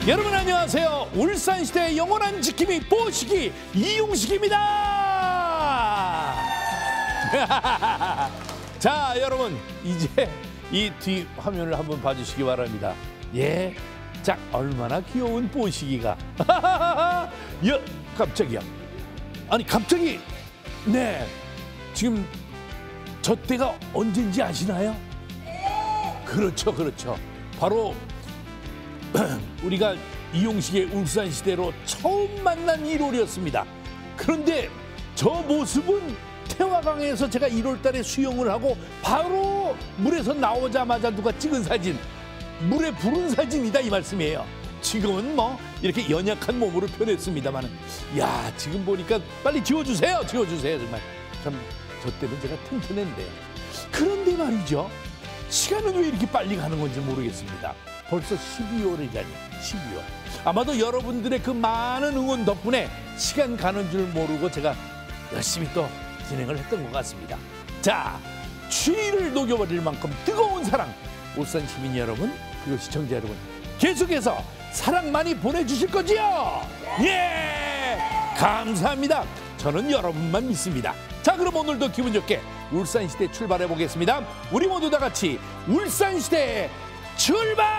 여러분 안녕하세요. 울산시대의 영원한 지킴이 뽀시기 이용식입니다. 자, 여러분 이제 이 뒤 화면을 한번 봐주시기 바랍니다. 예, 자, 얼마나 귀여운 뽀시기가. 깜짝이야. 아니 갑자기 네, 지금 저 때가 언제인지 아시나요? 그렇죠, 그렇죠. 바로 우리가 이용식의 울산시대로 처음 만난 1월이었습니다. 그런데 저 모습은 태화강에서 제가 1월 달에 수영을 하고 바로 물에서 나오자마자 누가 찍은 사진, 물에 부른 사진이다 이 말씀이에요. 지금은 뭐 이렇게 연약한 몸으로 변했습니다만, 야, 지금 보니까 빨리 지워주세요. 지워주세요. 정말 참 저 때는 제가 튼튼했는데요. 그런데 말이죠, 시간은 왜 이렇게 빨리 가는 건지 모르겠습니다. 벌써 12월이라니, 12월. 아마도 여러분들의 그 많은 응원 덕분에 시간 가는 줄 모르고 제가 열심히 또 진행을 했던 것 같습니다. 자, 추위를 녹여버릴 만큼 뜨거운 사랑, 울산 시민 여러분 그리고 시청자 여러분, 계속해서 사랑 많이 보내주실 거지요? 예! 감사합니다. 저는 여러분만 믿습니다. 자, 그럼 오늘도 기분 좋게 울산시대 출발해 보겠습니다. 우리 모두 다 같이 울산시대 출발!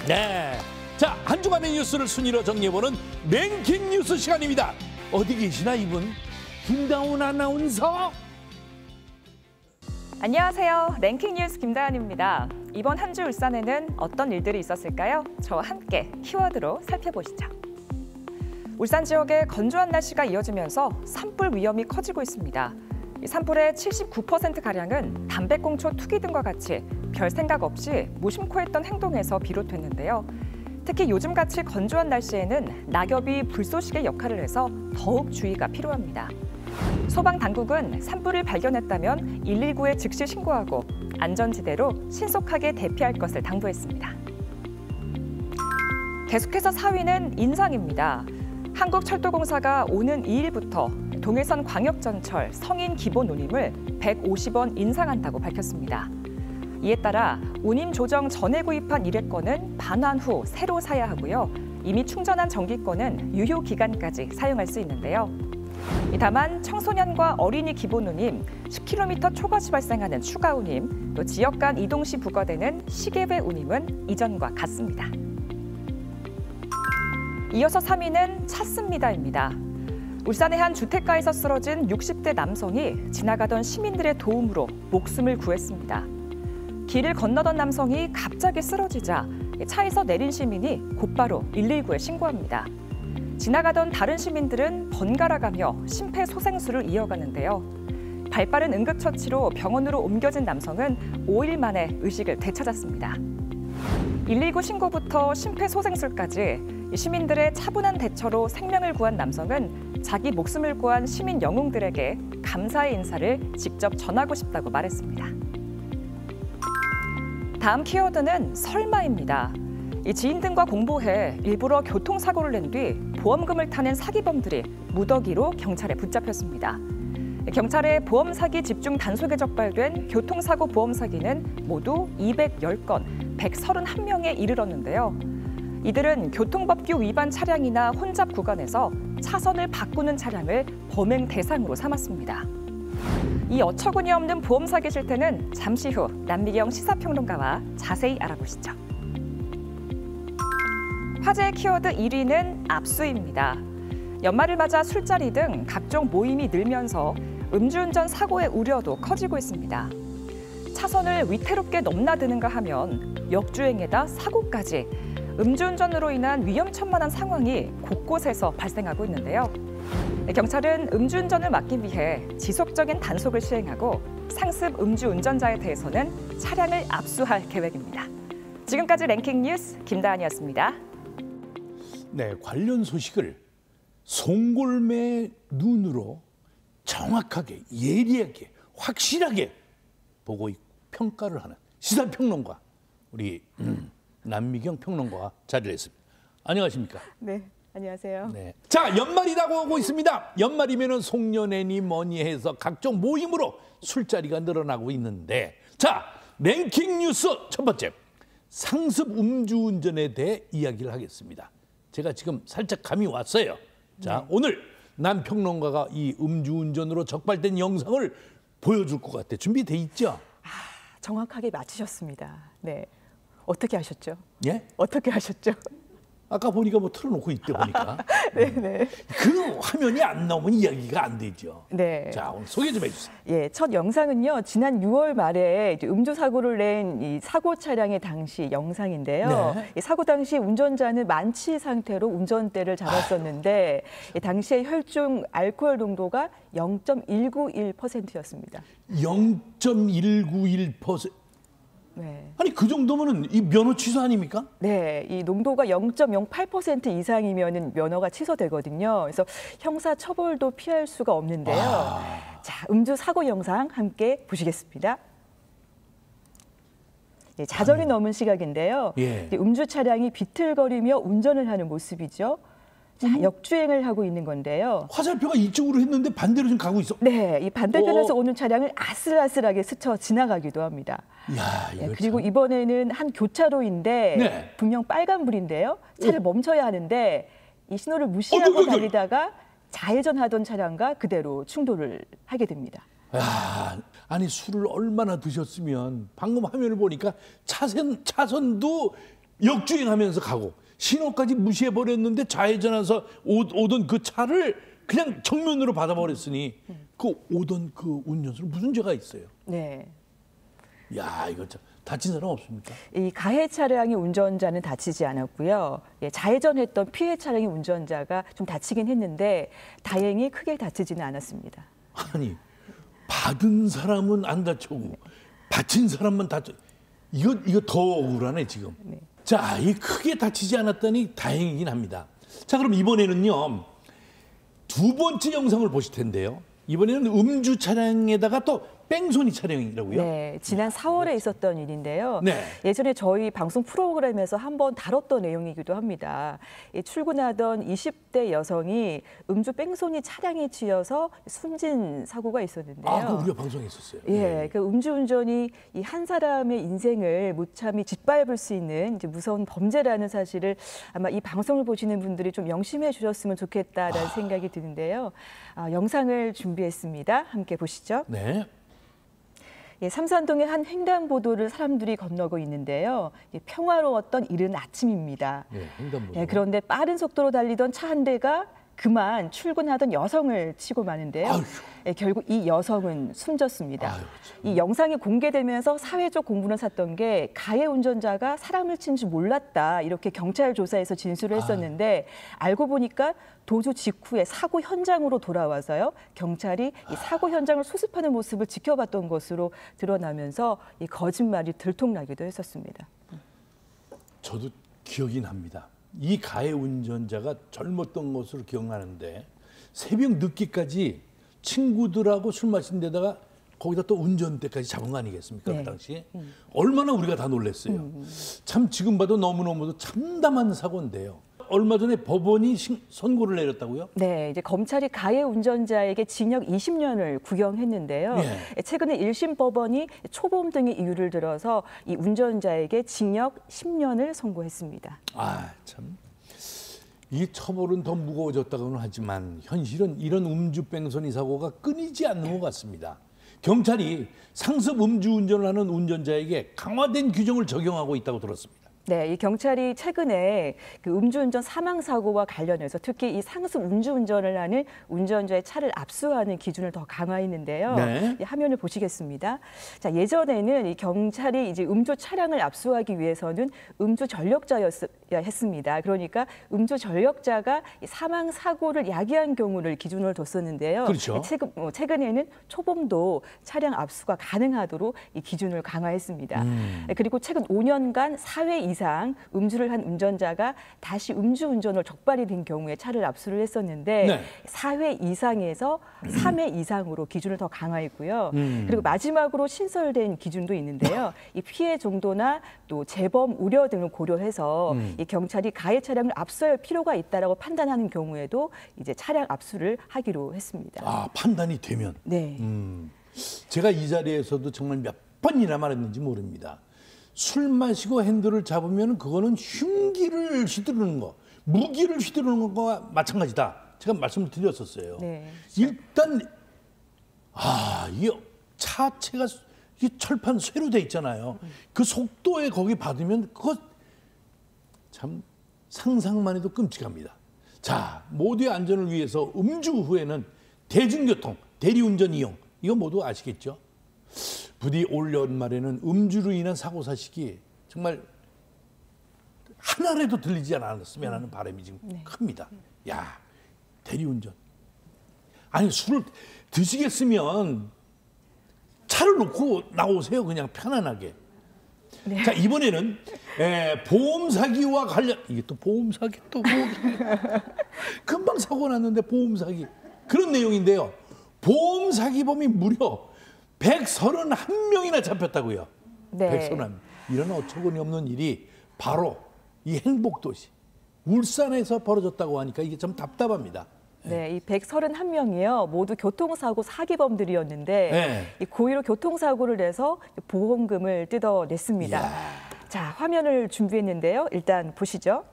네, 자, 한 주간의 뉴스를 순위로 정리해보는 랭킹 뉴스 시간입니다. 어디 계시나 이분? 김다운 아나운서. 안녕하세요. 랭킹 뉴스 김다은입니다. 이번 한 주 울산에는 어떤 일들이 있었을까요? 저와 함께 키워드로 살펴보시죠. 울산 지역에 건조한 날씨가 이어지면서 산불 위험이 커지고 있습니다. 이 산불의 79%가량은 담배꽁초 투기 등과 같이 별 생각 없이 무심코 했던 행동에서 비롯됐는데요. 특히 요즘같이 건조한 날씨에는 낙엽이 불쏘시개 역할을 해서 더욱 주의가 필요합니다. 소방당국은 산불을 발견했다면 119에 즉시 신고하고 안전지대로 신속하게 대피할 것을 당부했습니다. 계속해서 4위는 인상입니다. 한국철도공사가 오는 2일부터 동해선 광역전철 성인 기본 운임을 150원 인상한다고 밝혔습니다. 이에 따라 운임 조정 전에 구입한 일회권은 반환 후 새로 사야 하고요. 이미 충전한 정기권은 유효 기간까지 사용할 수 있는데요. 다만 청소년과 어린이 기본 운임, 10km 초과시 발생하는 추가 운임, 또 지역 간 이동 시 부과되는 시계배 운임은 이전과 같습니다. 이어서 3위는 찾습니다입니다. 울산의 한 주택가에서 쓰러진 60대 남성이 지나가던 시민들의 도움으로 목숨을 구했습니다. 길을 건너던 남성이 갑자기 쓰러지자 차에서 내린 시민이 곧바로 119에 신고합니다. 지나가던 다른 시민들은 번갈아가며 심폐소생술을 이어가는데요. 발빠른 응급처치로 병원으로 옮겨진 남성은 5일 만에 의식을 되찾았습니다. 119 신고부터 심폐소생술까지 시민들의 차분한 대처로 생명을 구한 남성은 자기 목숨을 구한 시민 영웅들에게 감사의 인사를 직접 전하고 싶다고 말했습니다. 다음 키워드는 설마입니다. 지인 등과 공모해 일부러 교통사고를 낸 뒤 보험금을 타낸 사기범들이 무더기로 경찰에 붙잡혔습니다. 경찰의 보험 사기 집중 단속에 적발된 교통사고 보험 사기는 모두 210건, 131명에 이르렀는데요. 이들은 교통법규 위반 차량이나 혼잡 구간에서 차선을 바꾸는 차량을 범행 대상으로 삼았습니다. 이 어처구니 없는 보험 사기 실태는 잠시 후 남미경 시사평론가와 자세히 알아보시죠. 화제의 키워드 1위는 압수입니다. 연말을 맞아 술자리 등 각종 모임이 늘면서 음주운전 사고의 우려도 커지고 있습니다. 차선을 위태롭게 넘나드는가 하면 역주행에다 사고까지, 음주운전으로 인한 위험천만한 상황이 곳곳에서 발생하고 있는데요. 경찰은 음주운전을 막기 위해 지속적인 단속을 시행하고 상습 음주운전자에 대해서는 차량을 압수할 계획입니다. 지금까지 랭킹 뉴스 김다은이었습니다. 네, 관련 소식을 송골매 눈으로 정확하게, 예리하게, 확실하게 보고 평가를 하는 시사평론가, 우리 남미경 평론가와 자리를 했습니다. 안녕하십니까? 네, 안녕하세요. 네. 자, 연말이라고 하고 있습니다. 연말이면은 송년회니 뭐니 해서 각종 모임으로 술자리가 늘어나고 있는데, 자, 랭킹 뉴스 첫 번째. 상습 음주운전에 대해 이야기를 하겠습니다. 제가 지금 살짝 감이 왔어요. 자, 오늘 남평론가가 이 음주운전으로 적발된 영상을 보여줄 것 같아. 준비돼 있죠? 정확하게 맞히셨습니다. 네. 어떻게 하셨죠? 예? 어떻게 하셨죠? 아까 보니까 뭐 틀어놓고 있대 보니까. 네네. 그 화면이 안 나오면 이야기가 안 되죠. 네. 자, 오늘 소개 좀 해주세요. 예, 첫 영상은요, 지난 6월 말에 이제 음주 사고를 낸 이 사고 차량의 당시 영상인데요. 네. 이 사고 당시 운전자는 만취 상태로 운전대를 잡았었는데 당시에 혈중 알코올 농도가 0.191%였습니다. 0.191%. 네. 아니 그 정도면은 이 면허 취소 아닙니까? 네, 이 농도가 0.08% 이상이면은 면허가 취소되거든요. 그래서 형사 처벌도 피할 수가 없는데요. 자, 음주 사고 영상 함께 보시겠습니다. 예, 자정이 넘은 시각인데요. 예. 이제 음주 차량이 비틀거리며 운전을 하는 모습이죠. 자, 역주행을 하고 있는 건데요. 화살표가 이쪽으로 했는데 반대로 좀 가고 있어. 네, 이 반대편에서 오는 차량을 아슬아슬하게 스쳐 지나가기도 합니다. 야, 이거 그리고 참. 이번에는 한 교차로인데 네. 분명 빨간불인데요. 차를 멈춰야 하는데 이 신호를 무시하고 달리다가 좌회전하던 차량과 그대로 충돌을 하게 됩니다. 야, 아니 술을 얼마나 드셨으면 방금 화면을 보니까 차선도 역주행하면서 가고 신호까지 무시해버렸는데 좌회전해서 오던 그 차를 그냥 정면으로 받아버렸으니 그 오던 그 운전수는 무슨 죄가 있어요? 네. 야, 이거 참 다친 사람 없습니까? 이 가해 차량의 운전자는 다치지 않았고요. 예, 좌회전했던 피해 차량의 운전자가 좀 다치긴 했는데 다행히 크게 다치지는 않았습니다. 아니 받은 사람은 안 다쳤고 다친 사람만 다쳐. 이거 더 억울하네 지금. 네. 자, 이 크게 다치지 않았다니 다행이긴 합니다. 자, 그럼 이번에는요 두 번째 영상을 보실 텐데요. 이번에는 음주 차량에다가 또 뺑소니 차량이라고요? 네, 지난 4월에 있었던 일인데요. 네. 예전에 저희 방송 프로그램에서 한번 다뤘던 내용이기도 합니다. 출근하던 20대 여성이 음주 뺑소니 차량에 치여서 숨진 사고가 있었는데요. 아, 그 우리가 방송에 있었어요. 예, 그 음주운전이 이 한 사람의 인생을 무참히 짓밟을 수 있는 이제 무서운 범죄라는 사실을 아마 이 방송을 보시는 분들이 좀 명심해 주셨으면 좋겠다라는 생각이 드는데요. 영상을 준비했습니다. 함께 보시죠. 네. 예, 삼산동의 한 횡단보도를 사람들이 건너고 있는데요. 평화로웠던 이른 아침입니다. 네, 횡단보도. 예, 그런데 빠른 속도로 달리던 차 한 대가 그만 출근하던 여성을 치고 마는데요. 예, 결국 이 여성은 숨졌습니다. 아유, 이 영상이 공개되면서 사회적 공분을 샀던 게 가해 운전자가 사람을 친 줄 몰랐다 이렇게 경찰 조사에서 진술을 했었는데 알고 보니까 도주 직후에 사고 현장으로 돌아와서요. 경찰이 이 사고 현장을 수습하는 모습을 지켜봤던 것으로 드러나면서 이 거짓말이 들통나기도 했었습니다. 저도 기억이 납니다. 이 가해 운전자가 젊었던 것으로 기억나는데 새벽 늦게까지 친구들하고 술 마신 데다가 거기다 또 운전대까지 잡은 거 아니겠습니까? 네. 그 당시에. 얼마나 우리가 다 놀랐어요. 참 지금 봐도 너무너무도 참담한 사고인데요. 얼마 전에 법원이 선고를 내렸다고요? 네, 이제 검찰이 가해 운전자에게 징역 20년을 구형했는데요. 예. 최근에 1심 법원이 초범 등의 이유를 들어서 이 운전자에게 징역 10년을 선고했습니다. 아, 참. 이 처벌은 더 무거워졌다고는 하지만 현실은 이런 음주 뺑소니 사고가 끊이지 않는 것 같습니다. 경찰이 상습 음주운전을 하는 운전자에게 강화된 규정을 적용하고 있다고 들었습니다. 네, 이 경찰이 최근에 그 음주운전 사망 사고와 관련해서 특히 이 상습 음주운전을 하는 운전자의 차를 압수하는 기준을 더 강화했는데요. 네. 이 화면을 보시겠습니다. 자, 예전에는 이 경찰이 이제 음주 차량을 압수하기 위해서는 음주 전력자였습니다. 그러니까 음주 전력자가 이 사망 사고를 야기한 경우를 기준으로 뒀었는데요. 그렇죠. 최근에는 초범도 차량 압수가 가능하도록 이 기준을 강화했습니다. 그리고 최근 5년간 4회 이상 음주를 한 운전자가 다시 음주운전을 적발이 된 경우에 차를 압수를 했었는데 네. 4회 이상에서 3회 이상으로 기준을 더 강화했고요. 그리고 마지막으로 신설된 기준도 있는데요. 이 피해 정도나 또 재범 우려 등을 고려해서 이 경찰이 가해 차량을 압수할 필요가 있다라고 판단하는 경우에도 이제 차량 압수를 하기로 했습니다. 아, 판단이 되면. 네. 제가 이 자리에서도 정말 몇 번이나 말했는지 모릅니다. 술 마시고 핸들을 잡으면 그거는 흉기를 휘두르는 거, 무기를 휘두르는 거와 마찬가지다. 제가 말씀을 드렸었어요. 네. 일단 이 차체가 이 철판 쇠로 돼 있잖아요. 그 속도에 거기 받으면 그거 참 상상만 해도 끔찍합니다. 자, 모두의 안전을 위해서 음주 후에는 대중교통, 대리운전 이용 이거 모두 아시겠죠? 부디 올 연말에는 음주로 인한 사고 사식이 정말 하나라도 들리지 않았으면 하는 바람이 지금 큽니다. 야, 대리운전. 아니 술을 드시겠으면 차를 놓고 나오세요. 그냥 편안하게. 네. 자, 이번에는 보험 사기와 관련 이게 또 보험 사기 또 뭐 금방 사고 났는데 보험 사기 그런 내용인데요. 보험 사기범이 무려 131명이나 잡혔다고요. 네. 131명. 이런 어처구니 없는 일이 바로 이 행복도시 울산에서 벌어졌다고 하니까 이게 좀 답답합니다. 네, 이 131명이요. 모두 교통사고 사기범들이었는데 네. 이 고의로 교통사고를 내서 보험금을 뜯어냈습니다. 이야. 자, 화면을 준비했는데요. 일단 보시죠.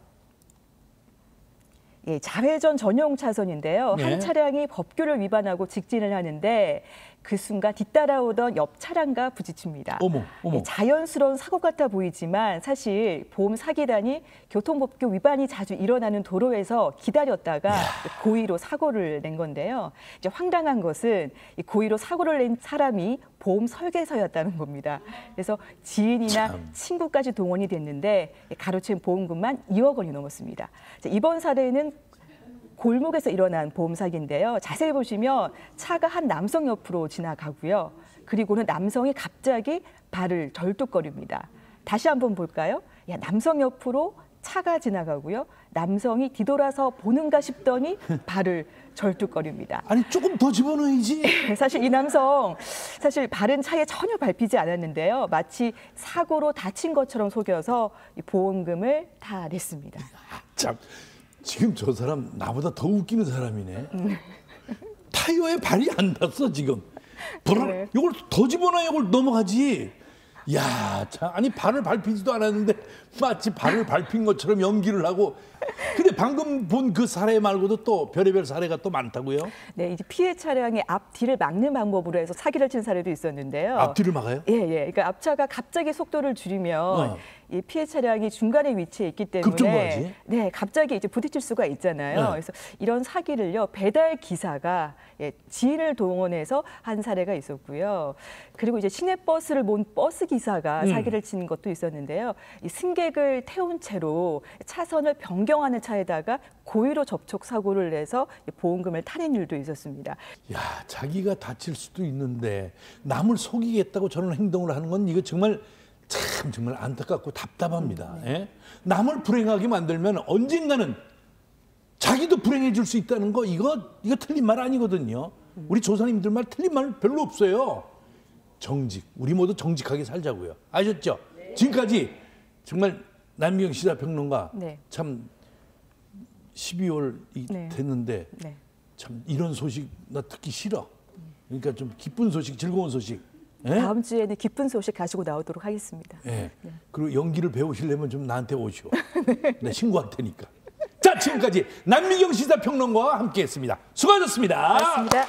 예, 좌회전 전용 차선인데요. 네. 한 차량이 법규를 위반하고 직진을 하는데 그 순간 뒤따라오던 옆 차량과 부딪힙니다. 어머. 예, 자연스러운 사고 같아 보이지만 사실 보험 사기단이 교통법규 위반이 자주 일어나는 도로에서 기다렸다가 고의로 사고를 낸 건데요. 이제 황당한 것은 이 고의로 사고를 낸 사람이 보험 설계사였다는 겁니다. 그래서 지인이나 참. 친구까지 동원이 됐는데 가로챈 보험금만 2억 원이 넘었습니다. 자, 이번 사례는 골목에서 일어난 보험 사기인데요. 자세히 보시면 차가 한 남성 옆으로 지나가고요. 그리고는 남성이 갑자기 발을 절뚝거립니다. 다시 한번 볼까요? 야, 남성 옆으로 차가 지나가고요. 남성이 뒤돌아서 보는가 싶더니 발을 절뚝거립니다. 아니 조금 더 집어넣어야지. 사실 이 남성 사실 발은 차에 전혀 밟히지 않았는데요. 마치 사고로 다친 것처럼 속여서 이 보험금을 다 냈습니다. 참 지금 저 사람 나보다 더 웃기는 사람이네. 타이어에 발이 안 닿았어 지금. 네. 이걸 더 집어넣어야 이걸 넘어가지. 야, 참 아니 발을 밟히지도 않았는데 마치 발을 밟힌 것처럼 연기를 하고. 근데 방금 본 그 사례 말고도 또 별의별 사례가 또 많다고요? 네, 이제 피해 차량의 앞뒤를 막는 방법으로 해서 사기를 친 사례도 있었는데요. 앞뒤를 막아요? 예. 그러니까 앞차가 갑자기 속도를 줄이면 이 피해 차량이 중간에 위치해 있기 때문에 급정거하지? 네, 갑자기 이제 부딪힐 수가 있잖아요. 네. 그래서 이런 사기를요 배달 기사가 지인을 동원해서 한 사례가 있었고요. 그리고 이제 시내버스를 몬 버스 기사가 사기를 친 것도 있었는데요. 이 승객을 태운 채로 차선을 변경하는 차에다가 고의로 접촉 사고를 내서 보험금을 타낸 일도 있었습니다. 야, 자기가 다칠 수도 있는데 남을 속이겠다고 저런 행동을 하는 건 이거 정말 정말 안타깝고 답답합니다. 예? 남을 불행하게 만들면 언젠가는 자기도 불행해질 수 있다는 거 이거 틀린 말 아니거든요. 우리 조상님들 말 틀린 말 별로 없어요. 정직, 우리 모두 정직하게 살자고요. 아셨죠? 지금까지 정말 남미경 시사평론가 네. 참 12월이 네. 됐는데 네. 참 이런 소식 나 듣기 싫어. 그러니까 좀 기쁜 소식, 즐거운 소식. 예? 다음 주에는 기쁜 소식 가지고 나오도록 하겠습니다. 예. 그리고 연기를 배우시려면 좀 나한테 오시오. 내 신고할 테니까. 자, 지금까지 남미경 시사평론가와 함께했습니다. 수고하셨습니다. 고맙습니다.